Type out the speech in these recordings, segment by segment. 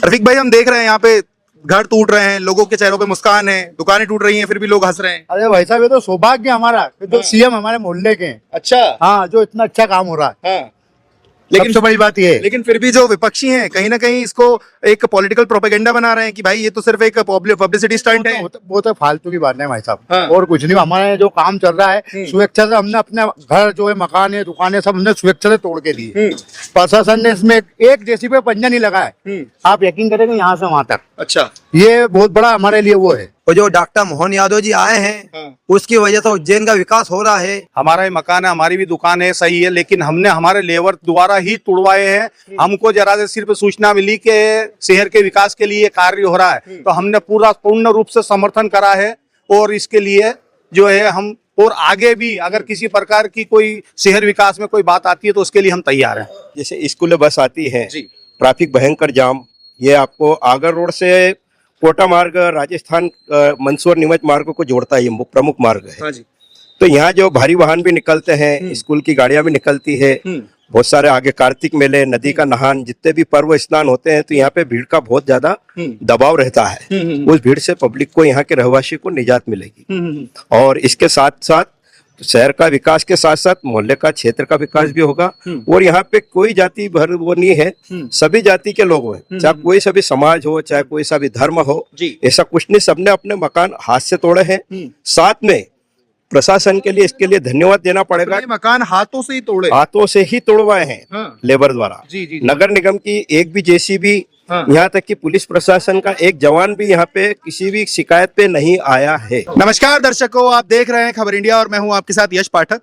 रफीक भाई, हम देख रहे हैं यहाँ पे घर टूट रहे हैं, लोगों के चेहरों पे मुस्कान है, दुकानें टूट रही हैं, फिर भी लोग हंस रहे हैं। अरे भाई साहब, ये तो सौभाग्य हमारा कि जो सीएम हमारे मोहल्ले के हैं। अच्छा। हाँ, जो इतना अच्छा काम हो रहा है। हाँ। लेकिन सबसे बड़ी बात ये है। लेकिन फिर भी जो विपक्षी हैं कहीं ना कहीं इसको एक पॉलिटिकल प्रोपेगेंडा बना रहे हैं कि भाई ये तो सिर्फ एक पब्लिसिटी स्टंट है। वो तो फालतू की बात है भाई साहब। हाँ। और कुछ नहीं, हमारे जो काम चल रहा है सुरक्षा से, हमने अपने घर जो है, मकान है, दुकानें, सब हमने सुरक्षा से तोड़ के दिए। प्रशासन ने इसमें एक जेसीबी पे पंजा नहीं लगा है। आप यकीन करेंगे, यहाँ से वहां तक। अच्छा। ये बहुत बड़ा हमारे लिए वो है। और जो डॉक्टर मोहन यादव जी आए हैं, उसकी वजह से उज्जैन का विकास हो रहा है। हमारा ही मकान है, हमारी भी दुकान है, सही है, लेकिन हमने हमारे लेबर द्वारा ही तुड़वाए हैं। हमको जरा से सिर्फ सूचना मिली कि शहर के विकास के लिए कार्य हो रहा है, तो हमने पूर्ण रूप से समर्थन करा है। और इसके लिए जो है हम, और आगे भी अगर किसी प्रकार की कोई शहर विकास में कोई बात आती है तो उसके लिए हम तैयार हैं। जैसे स्कूल बस आती है, ट्रैफिक भयंकर जाम, ये आपको आगर रोड से कोटा मार्ग, राजस्थान मंदसौर नीमच मार्ग को जोड़ता है, ये प्रमुख मार्ग है। हाँ जी। तो यहाँ जो भारी वाहन भी निकलते हैं, स्कूल की गाड़ियां भी निकलती है, बहुत सारे आगे कार्तिक मेले, नदी का नहान, जितने भी पर्व स्नान होते हैं, तो यहाँ पे भीड़ का बहुत ज्यादा दबाव रहता है। उस भीड़ से पब्लिक को, यहाँ के रहवासी को निजात मिलेगी। और इसके साथ साथ शहर का विकास के साथ साथ मोहल्ले का, क्षेत्र का विकास भी होगा। और यहाँ पे कोई जाति भर वो नहीं है, सभी जाति के लोग हैं, चाहे कोई सा भी समाज हो, चाहे कोई सा भी धर्म हो, ऐसा कुछ नहीं। सबने अपने मकान हाथ से तोड़े हैं। साथ में प्रशासन के लिए, इसके लिए धन्यवाद देना पड़ेगा। तो मकान हाथों से ही तोड़े, हाथों से ही तोड़वाए हैं। हाँ। लेबर द्वारा। जी। नगर निगम की एक भी जेसीबी, यहाँ तक कि पुलिस प्रशासन का एक जवान भी यहाँ पे किसी भी शिकायत पे नहीं आया है। नमस्कार दर्शकों, आप देख रहे हैं खबर इंडिया और मैं हूं आपके साथ यश पाठक।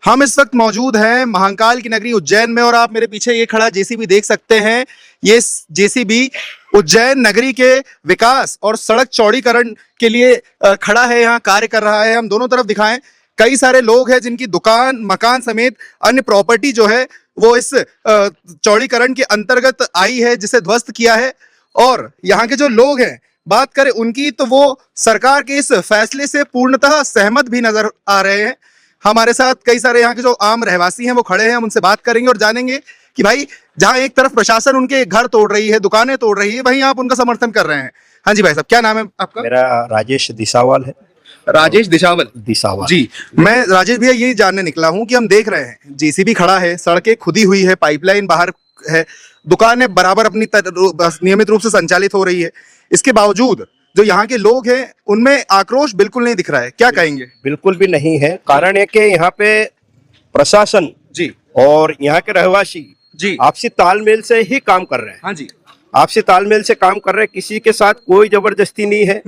हम इस वक्त मौजूद हैं महाकाल की नगरी उज्जैन में और आप मेरे पीछे ये खड़ा जेसीबी देख सकते हैं। ये जेसीबी उज्जैन नगरी के विकास और सड़क चौड़ीकरण के लिए खड़ा है, यहाँ कार्य कर रहा है। हम दोनों तरफ दिखाएं, कई सारे लोग हैं जिनकी दुकान, मकान समेत अन्य प्रॉपर्टी जो है वो इस चौड़ीकरण के अंतर्गत आई है, जिसे ध्वस्त किया है। और यहाँ के जो लोग हैं, बात करें उनकी, तो वो सरकार के इस फैसले से पूर्णतः सहमत भी नजर आ रहे हैं। हमारे साथ कई सारे यहाँ के जो आम रहवासी हैं वो खड़े हैं, हम उनसे बात करेंगे और जानेंगे कि भाई जहाँ एक तरफ प्रशासन उनके घर तोड़ रही है, दुकानें तोड़ रही है, वहीं आप उनका समर्थन कर रहे हैं। हाँ जी भाई साहब, क्या नाम है आपका? मेरा राजेश दिसावाल है। राजेश दिशावल जी। मैं राजेश भैया ये जानने निकला हूँ कि हम देख रहे हैं जेसीबी खड़ा है, सड़कें खुदी हुई है, पाइपलाइन बाहर है, दुकानें बराबर अपनी नियमित रूप से संचालित हो रही है। इसके बावजूद जो यहाँ के लोग हैं उनमें आक्रोश बिल्कुल नहीं दिख रहा है, क्या कहेंगे? बिल्कुल भी नहीं है। कारण है कि यहाँ पे प्रशासन जी और यहाँ के रहवासी जी आपसी तालमेल से ही काम कर रहे हैं। हाँ जी। आपसी तालमेल से काम कर रहे हैं, किसी के साथ कोई जबरदस्ती नहीं है।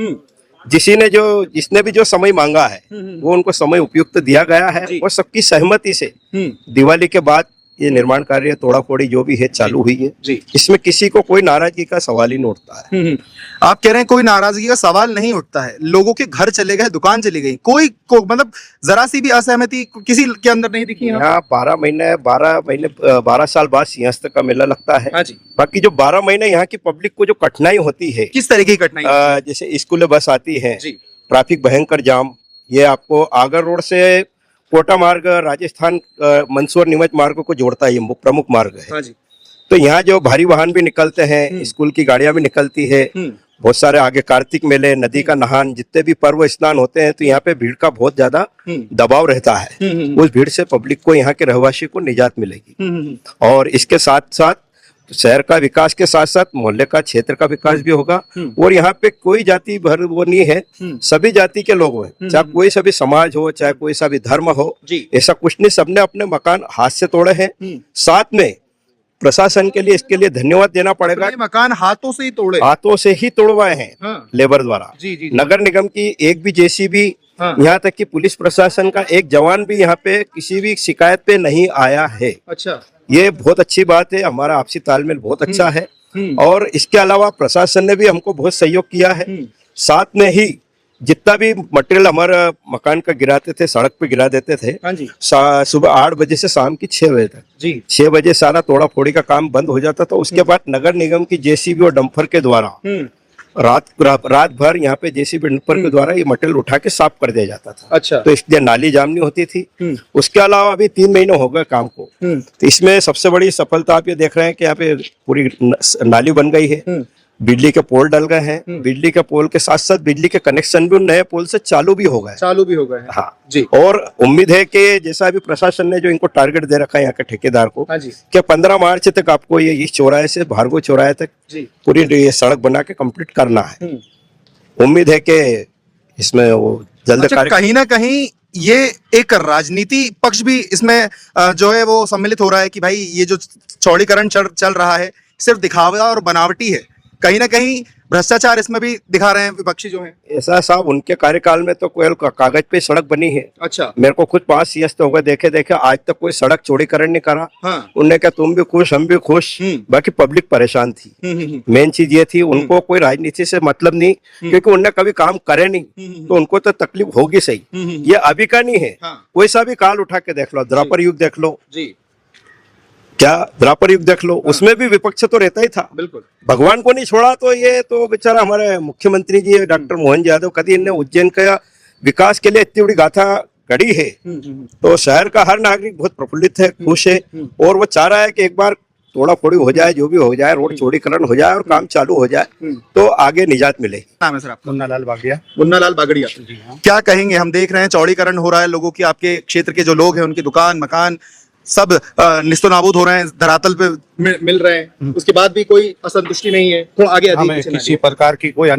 जिसने भी जो समय मांगा है वो उनको समय उपयुक्त दिया गया है और सबकी सहमति से दिवाली के बाद ये निर्माण कार्य, तोड़ा फोड़ी जो भी है चालू हुई है। इसमें किसी को कोई नाराजगी का सवाल ही नहीं उठता है। आप कह रहे हैं कोई नाराजगी का सवाल नहीं उठता है, लोगों के घर चले गए, दुकान चली गई, कोई मतलब जरा सी भी असहमति किसी के अंदर नहीं दिखी? यहाँ 12 साल बाद सिंहस्थ का मेला लगता है। बाकी जो 12 महीने यहाँ की पब्लिक को जो कठिनाई होती है, किस तरह की कठिनाई? जैसे स्कूल बस आती है, ट्रैफिक भयंकर जाम, ये आपको आगर रोड से कोटा मार्ग, राजस्थान मंदसौर नीमच मार्ग को जोड़ता है, ये प्रमुख मार्ग है। तो यहाँ जो भारी वाहन भी निकलते हैं, स्कूल की गाड़ियां भी निकलती है, बहुत सारे आगे कार्तिक मेले, नदी का नहान, जितने भी पर्व स्नान होते हैं, तो यहाँ पे भीड़ का बहुत ज्यादा दबाव रहता है। उस भीड़ से पब्लिक को, यहाँ के रहवासी को निजात मिलेगी। और इसके साथ साथ शहर का विकास के साथ साथ मोहल्ले का, क्षेत्र का विकास भी होगा। और यहाँ पे कोई जाति भर वो नहीं है, सभी जाति के लोग हैं, चाहे कोई सा भी समाज हो, चाहे कोई सा भी धर्म हो, ऐसा कुछ नहीं। सबने अपने मकान हाथ से तोड़े हैं। साथ में प्रशासन के लिए, इसके लिए धन्यवाद देना पड़ेगा। मकान हाथों से ही तोड़े, हाथों से ही तोड़वाए हैं लेबर द्वारा। नगर निगम की एक भी जेसीबी, यहाँ तक कि पुलिस प्रशासन का एक जवान भी यहाँ पे किसी भी शिकायत पे नहीं आया है। अच्छा, ये बहुत अच्छी बात है। हमारा आपसी तालमेल बहुत अच्छा है। और इसके अलावा प्रशासन ने भी हमको बहुत सहयोग किया है। साथ में ही जितना भी मटेरियल हमारा मकान का गिराते थे, सड़क पे गिरा देते थे, सुबह 8 बजे से शाम की 6 बजे तक, 6 बजे सारा तोड़ा फोड़ी का काम बंद हो जाता था। उसके बाद नगर निगम की जेसीबी और डंपर के द्वारा रात भर यहाँ पे जेसीबी डंपर के द्वारा ये मटेरियल उठा के साफ कर दिया जाता था। अच्छा। तो इसलिए नाली जाम नहीं होती थी। उसके अलावा अभी 3 महीने हो गए काम को, तो इसमें सबसे बड़ी सफलता आप ये देख रहे हैं कि यहाँ पे पूरी नाली बन गई है। बिजली के पोल डल गए हैं, बिजली के पोल के साथ साथ बिजली के कनेक्शन भी उन नए पोल से चालू भी हो गए। चालू भी हो गए हैं। हाँ जी। और उम्मीद है कि जैसा अभी प्रशासन ने जो इनको टारगेट दे रखा है यहाँ के ठेकेदार को, हाँ जी। कि 15 मार्च तक आपको ये इस चौराहे से भार्गव चौराहे तक जी। पूरी ये सड़क बना के कंप्लीट करना है। उम्मीद है कि इसमें वो जल्द अच्छा, कहीं ना कहीं ये एक राजनीति पक्ष भी इसमें जो है वो सम्मिलित हो रहा है कि भाई ये जो चौड़ीकरण चल रहा है सिर्फ दिखावा और बनावटी है, कहीं ना कहीं भ्रष्टाचार इसमें भी दिखा रहे हैं विपक्षी जो हैं। ऐसा साहब उनके कार्यकाल में तो केवल कागज पे सड़क बनी है। अच्छा। मेरे को खुद 5 सीएस तो हो गए देखे आज तक कोई सड़क चौड़ीकरण नहीं करा। हाँ। उनने कहा तुम भी खुश हम भी खुश, बाकी पब्लिक परेशान थी। मेन चीज ये थी उनको कोई राजनीति से मतलब नहीं, क्योंकि उनने कभी काम करे नहीं, तो उनको तो तकलीफ होगी सही। ये अभी का नहीं है। हाँ। कोई सा भी काल उठा के देख लो, द्वापर युग देख लो, जी। क्या द्वापर युग देख लो, उसमें भी विपक्ष तो रहता ही था। बिल्कुल। भगवान को नहीं छोड़ा तो ये तो बेचारा हमारे मुख्यमंत्री जी डॉक्टर मोहन यादव, कभी इनने उज्जैन का विकास के लिए इतनी बड़ी गाथा गढ़ी है, तो शहर का हर नागरिक बहुत प्रफुल्लित है, खुश है, और वो चाह रहा है कि एक बार थोड़ा फोड़ी हो जाए, जो भी हो जाए, रोड चौड़ीकरण हो जाए और काम चालू हो जाए, तो आगे निजात मिले। नाम है सर आपका? मुन्ना लाल बागिया। मुन्ना लाल बागड़िया। क्या कहेंगे? हम देख रहे हैं चौड़ीकरण हो रहा है, लोगों की, आपके क्षेत्र के जो लोग हैं उनकी दुकान मकान सब निस्तो नाबूद हो रहे हैं, धरातल पे मिल रहे हैं, उसके बाद भी कोई असंतुष्टि नहीं है। थोड़ा आगे हमें किसी प्रकार की कोई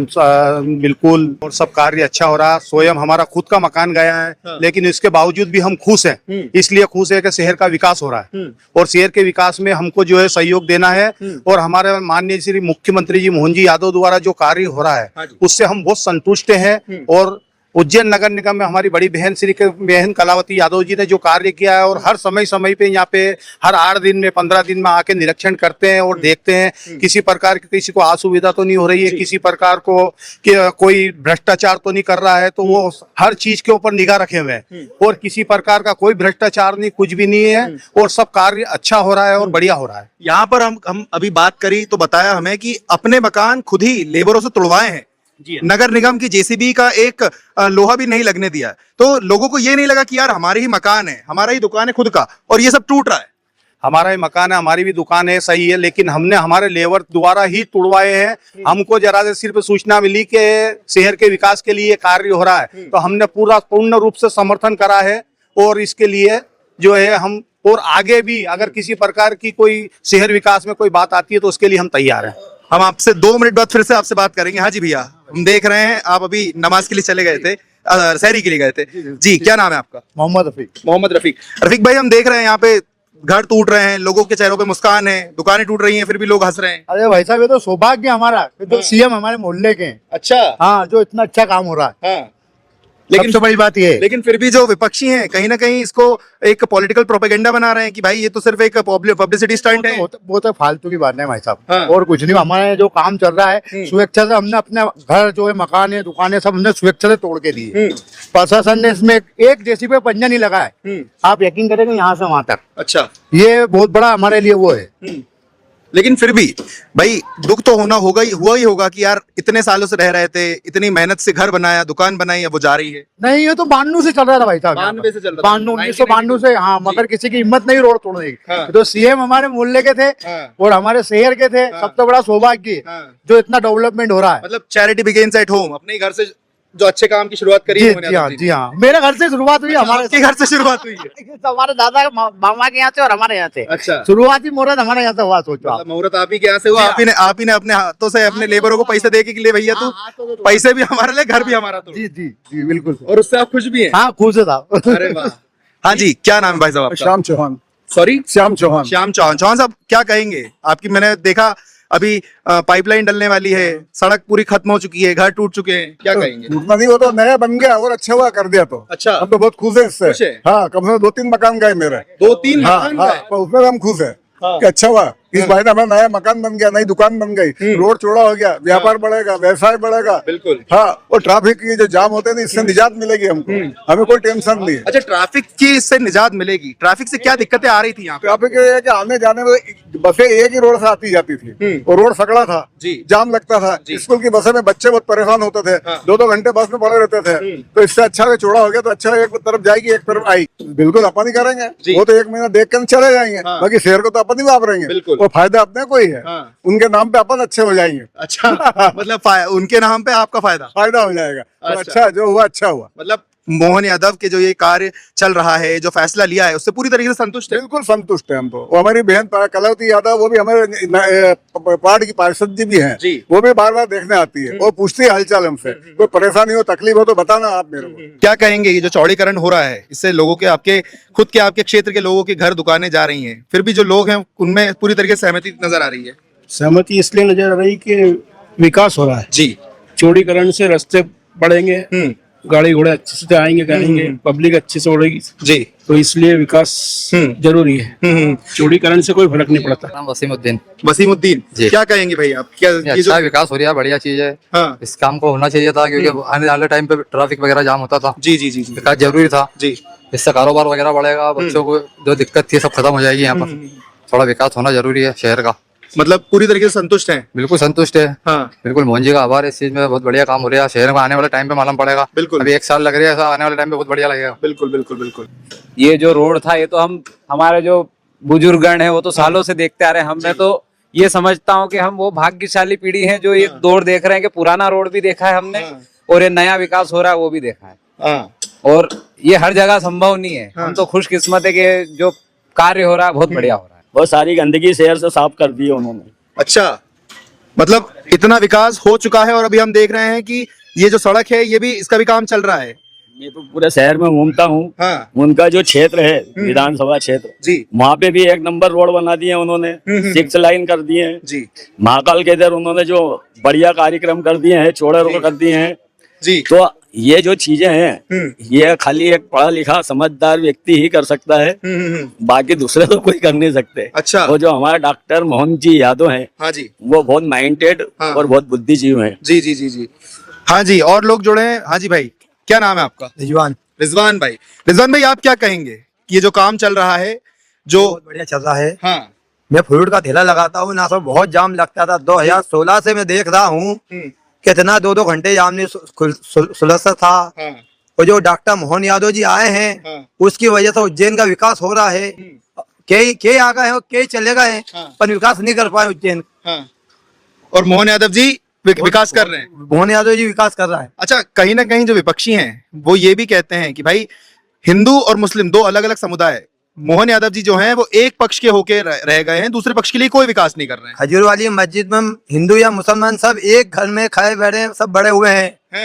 बिल्कुल, और सब कार्य अच्छा हो रहा है। स्वयं हमारा खुद का मकान गया है, हाँ। लेकिन इसके बावजूद भी हम खुश हैं। इसलिए खुश है कि शहर का विकास हो रहा है, और शहर के विकास में हमको जो है सहयोग देना है, और हमारे माननीय श्री मुख्यमंत्री जी मोहन जी यादव द्वारा जो कार्य हो रहा हाँ है जी। उससे हम बहुत संतुष्ट हैं। और उज्जैन नगर निगम में हमारी बड़ी बहन बहन कलावती यादव जी ने जो कार्य किया है, और हर समय पे यहाँ पे हर 8 दिन में 15 दिन में आके निरीक्षण करते हैं और देखते हैं किसी प्रकार की किसी को असुविधा तो नहीं हो रही है, किसी प्रकार को कोई भ्रष्टाचार तो नहीं कर रहा है, तो वो हर चीज के ऊपर निगाह रखे हुए हैं, और किसी प्रकार का कोई भ्रष्टाचार नहीं, कुछ भी नहीं है, और सब कार्य अच्छा हो रहा है और बढ़िया हो रहा है। यहाँ पर हम अभी बात करी तो बताया हमें कि अपने मकान खुद ही लेबरों से तुड़वाए हैं, नगर निगम की जेसीबी का एक लोहा भी नहीं लगने दिया, तो लोगों को ये नहीं लगा कि यार हमारे ही मकान है, हमारा ही दुकान है खुद का, और ये सब टूट रहा है। हमारा ही मकान है, हमारी भी दुकान है, सही है, लेकिन हमने हमारे लेबर द्वारा ही तुड़वाए हैं। हमको जरा से सिर्फ सूचना मिली कि शहर के विकास के लिए कार्य हो रहा है, तो हमने पूर्ण रूप से समर्थन करा है, और इसके लिए जो है हम, और आगे भी अगर किसी प्रकार की कोई शहर विकास में कोई बात आती है तो उसके लिए हम तैयार हैं। हम आपसे 2 मिनट बाद फिर से आपसे बात करेंगे। हाँ जी भैया, हम देख रहे हैं आप अभी नमाज के लिए चले गए थे, सहरी के लिए गए थे जी। क्या नाम है आपका? मोहम्मद रफीक। मोहम्मद रफीक। रफीक भाई, हम देख रहे हैं यहाँ पे घर टूट रहे हैं, लोगों के चेहरों पे मुस्कान है, दुकानें टूट रही हैं, फिर भी लोग हंस रहे हैं। अरे भाई साहब, ये तो सौभाग्य हमारा, ये तो सीएम हमारे मोहल्ले के हैं। अच्छा। हाँ, जो इतना अच्छा काम हो रहा है। हाँ। लेकिन सबसे बड़ी बात ये है। लेकिन फिर भी जो विपक्षी हैं कहीं ना कहीं इसको एक पॉलिटिकल प्रोपेगेंडा बना रहे हैं कि भाई ये तो सिर्फ एक पब्लिसिटी स्टंट है। वो तो फालतू की बात है भाई साहब। हाँ। और कुछ नहीं, हमारे जो काम चल रहा है स्वेच्छा से, हमने अपने घर जो है मकान है दुकानें सब हमने स्वेच्छा से तोड़ के दिए। प्रशासन ने इसमें एक जेसीबी पे पंजा नहीं लगा है। आप यकीन करेंगे यहाँ से वहां तक। अच्छा। ये बहुत बड़ा हमारे लिए वो है। लेकिन फिर भी भाई दुख तो हुआ ही होगा कि यार इतने सालों से रह रहे थे, इतनी मेहनत से घर बनाया, दुकान बनाई, अब वो जा रही है। नहीं, ये तो 92 से चल रहा था भाई साहब। 92 से चल रहा था। 1992 से। हाँ, मगर किसी की हिम्मत नहीं रोड तोड़ने की। हाँ। तो सीएम हमारे मोहल्ले के थे। हाँ। और हमारे शहर के थे। हाँ। सबसे बड़ा सौभाग्य हाँ। जो इतना डेवलपमेंट हो रहा है। मतलब चैरिटी बिगिंस एट होम, अपने घर से जो अच्छे काम की शुरुआत करी जी, है जी हाँ, जी हाँ, मेरे घर से शुरुआत हुई। हमारे आपके घर से शुरुआत हुई है। हमारे दादा मामा के यहाँ से और हमारे यहाँ से। अच्छा। शुरुआती मुहूर्त हमारे यहाँ से हुआ। सोचो आप। मतलब मुहूर्त आप ही के यहाँ से हुआ। आप ही ने अपने हाथों से अपने लेबरों को पैसे दे के लिए भैया तू पैसे भी हमारे लिए, घर भी हमारा। तो जी जी जी, बिल्कुल। और उससे आप खुश भी हैं? हाँ, खुश है साहब। अरे वाह। हाँ जी, क्या नाम है भाई साहब आपका? श्याम चौहान। सॉरी, श्याम चौहान। श्याम चौहान। चौहान साहब, क्या कहेंगे? आपकी मैंने देखा अभी पाइपलाइन डलने वाली है, सड़क पूरी खत्म हो चुकी है, घर टूट चुके हैं, क्या कहेंगे? टूटना नहीं, वो तो नया बन गया और अच्छा हुआ कर दिया तो। अच्छा। हम तो बहुत खुश है इससे। खुश है? हाँ, कम से कम 2-3 मकान गए मेरे। 2-3 हाँ, मकान हाँ, गए? पर उसमें हम खुश है कि अच्छा हुआ। इस महीने में नया मकान बन गया, नई दुकान बन गई, रोड चौड़ा हो गया, व्यापार बढ़ेगा, व्यवसाय बढ़ेगा। बिल्कुल। हाँ, और ट्रैफिक की जो जाम होते हैं इससे निजात मिलेगी हमको। हमें कोई टेंशन नहीं है। अच्छा, ट्रैफिक की इससे निजात मिलेगी। ट्रैफिक से क्या दिक्कतें आ रही थी यहाँ पे? ट्रैफिक ये है कि आने जाने में बसें एक ही रोड से आती जाती थी, और रोड सकड़ा था जी। जाम लगता था। स्कूल की बसें में बच्चे बहुत परेशान होते थे। हाँ। 2-2 घंटे बस में पड़े रहते थे। तो इससे अच्छा है चौड़ा हो गया, तो अच्छा एक तरफ जाएगी एक तरफ आई। बिल्कुल अपन ही करेंगे, जी। वो तो 1 महीना देख कर चले जाएंगे। हाँ। बाकी शहर को तो अपन ही वापरेंगे। बिल्कुल। वो फायदा अपने को ही है। हाँ। उनके नाम पे अपन अच्छे हो जाएंगे, अच्छा मतलब उनके नाम पे आपका फायदा। फायदा हो जाएगा। तो अच्छा। अच्छा जो हुआ अच्छा हुआ। मतलब मोहन यादव के जो ये कार्य चल रहा है, जो फैसला लिया है, उससे पूरी तरीके से संतुष्ट है। बिल्कुल संतुष्ट है हम तो। वो हमारी बहन कलावती यादव, वो भी हमारे पार्टी की पार्षद जी भी हैं, जी। वो भी बार बार देखने आती है, वो पूछती है हालचाल हमसे। कोई परेशानी हो, तकलीफ हो तो बताना आप मेरे को। क्या कहेंगे, ये जो चौड़ीकरण हो रहा है, इससे लोगों के आपके क्षेत्र के लोगों के घर दुकानें जा रही हैं, फिर भी जो लोग हैं उनमें पूरी तरीके से सहमति नजर आ रही है? सहमति इसलिए नजर आ रही कि विकास हो रहा है। जी। चौड़ीकरण से रास्ते बढ़ेंगे, गाड़ी घोड़े अच्छे से आएंगे जाएंगे, पब्लिक अच्छे से उड़ेगी, जी। तो इसलिए विकास जरूरी है। चौड़ीकरण से कोई फर्क नहीं पड़ता। नाम वसीमुद्दीन। वसीमुद्दीन जी। क्या कहेंगे भाई आप? क्या ये ये जो अच्छा विकास हो रहा है, बढ़िया चीज है। हाँ। इस काम को होना चाहिए था, क्योंकि आने वाले टाइम पे ट्रैफिक वगैरह जाम होता था। जी जी जी जी विकास जरूरी था। जी। इससे कारोबार वगैरह बढ़ेगा, बच्चों को जो दिक्कत थी सब खत्म हो जाएगी। यहाँ पर थोड़ा विकास होना जरूरी है शहर का। मतलब पूरी तरीके से संतुष्ट हैं? बिल्कुल संतुष्ट है। हाँ। बिल्कुल मोहन जी का आभार है, इस चीज में बहुत बढ़िया काम हो रहा है। शहर में आने वाले टाइम पे मालूम पड़ेगा। बिल्कुल। अभी 1 साल लग रहा है, आने वाले टाइम पे बहुत बढ़िया लगेगा। बिल्कुल बिल्कुल बिल्कुल। ये जो रोड था, ये तो हमारे जो बुजुर्गगण है वो तो सालों से देखते आ रहे हैं। हमने तो ये समझता हूँ कि हम वो भाग्यशाली पीढ़ी है जो ये दौर देख रहे हैं कि पुराना रोड भी देखा है हमने, और ये नया विकास हो रहा है वो भी देखा है। हाँ। और ये हर जगह संभव नहीं है। हम तो खुशकिस्मत है कि जो कार्य हो रहा है बहुत बढ़िया हो रहा है। बहुत सारी गंदगी शहर से साफ कर दी है उन्होंने। अच्छा, मतलब इतना विकास हो चुका है, और अभी हम देख रहे हैं कि ये जो सड़क है, ये भी इसका भी काम चल रहा है। मैं तो पूरे शहर में घूमता हूँ। हाँ। उनका जो क्षेत्र है, विधानसभा क्षेत्र जी। वहाँ पे भी 1 नंबर रोड बना दिए उन्होंने, 6 लाइन कर दिए हैं। जी। महाकाल के इधर उन्होंने जो बढ़िया कार्यक्रम कर दिए हैं, चौड़े रोड कर दिए हैं। जी। तो ये जो चीजें हैं, ये खाली एक पढ़ा लिखा समझदार व्यक्ति ही कर सकता है, बाकी दूसरे तो कोई कर नहीं सकते। अच्छा। वो जो हमारे डॉक्टर मोहन जी यादव हैं, हाँ जी, वो बहुत माइंडेड हाँ। और बहुत बुद्धिजीवी हैं। जी जी जी जी। हाँ जी, और लोग जुड़े हैं। हाँ जी भाई, क्या नाम है आपका? रिजवान। रिजवान भाई। रिजवान भाई, आप क्या कहेंगे कि ये जो काम चल रहा है, जो बहुत बढ़िया चल रहा है। हाँ। मैं फ्रूट का ठेला लगाता हूँ ना, सब बहुत जाम लगता था। 2016 से मैं देख रहा हूँ कितना 2-2 घंटे जाम नहीं सुलझता था। हाँ। और जो डॉक्टर मोहन यादव जी आए हैं, हाँ। उसकी वजह से उज्जैन का विकास हो रहा है। कई आ गए हैं, कई चले गए हैं, हाँ। पर विकास नहीं कर पाए उज्जैन। हाँ। और मोहन यादव जी विकास कर रहे हैं। मोहन यादव जी विकास कर रहा है। अच्छा, कहीं ना कहीं जो विपक्षी हैं वो ये भी कहते हैं कि भाई हिंदू और मुस्लिम 2 अलग अलग समुदाय है। मोहन यादव जी जो हैं वो एक पक्ष के होके रह गए हैं, दूसरे पक्ष के लिए कोई विकास नहीं कर रहे हैं। खजूर वाली मस्जिद में हिंदू या मुसलमान सब एक घर में खाए बैठे हैं, सब बड़े हुए हैं।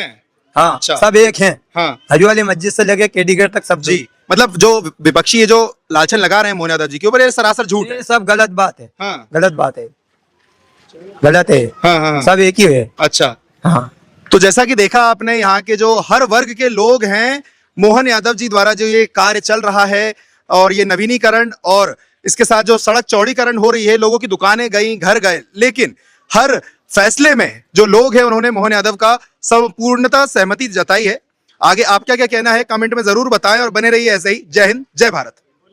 हाँ। अच्छा। सब एक हैं। हाँ। खजूर वाली मस्जिद से लेके केडी गेट तक सब। जी, मतलब जो विपक्षी ये जो लालछन लगा रहे हैं मोहन यादव जी के ऊपर, ये सरासर झूठ है। ये सब गलत बात है। हाँ। गलत बात है, गलत है। हाँ हाँ। सब एक ही है। अच्छा। हाँ। तो जैसा कि देखा आपने, यहाँ के जो हर वर्ग के लोग हैं, मोहन यादव जी द्वारा जो ये कार्य चल रहा है, और ये नवीनीकरण और इसके साथ जो सड़क चौड़ीकरण हो रही है, लोगों की दुकानें गई, घर गए, लेकिन हर फैसले में जो लोग हैं उन्होंने मोहन यादव का संपूर्णतः सहमति जताई है। आगे आपका क्या कहना है कमेंट में जरूर बताएं, और बने रहिए ऐसे ही। जय हिंद, जय भारत।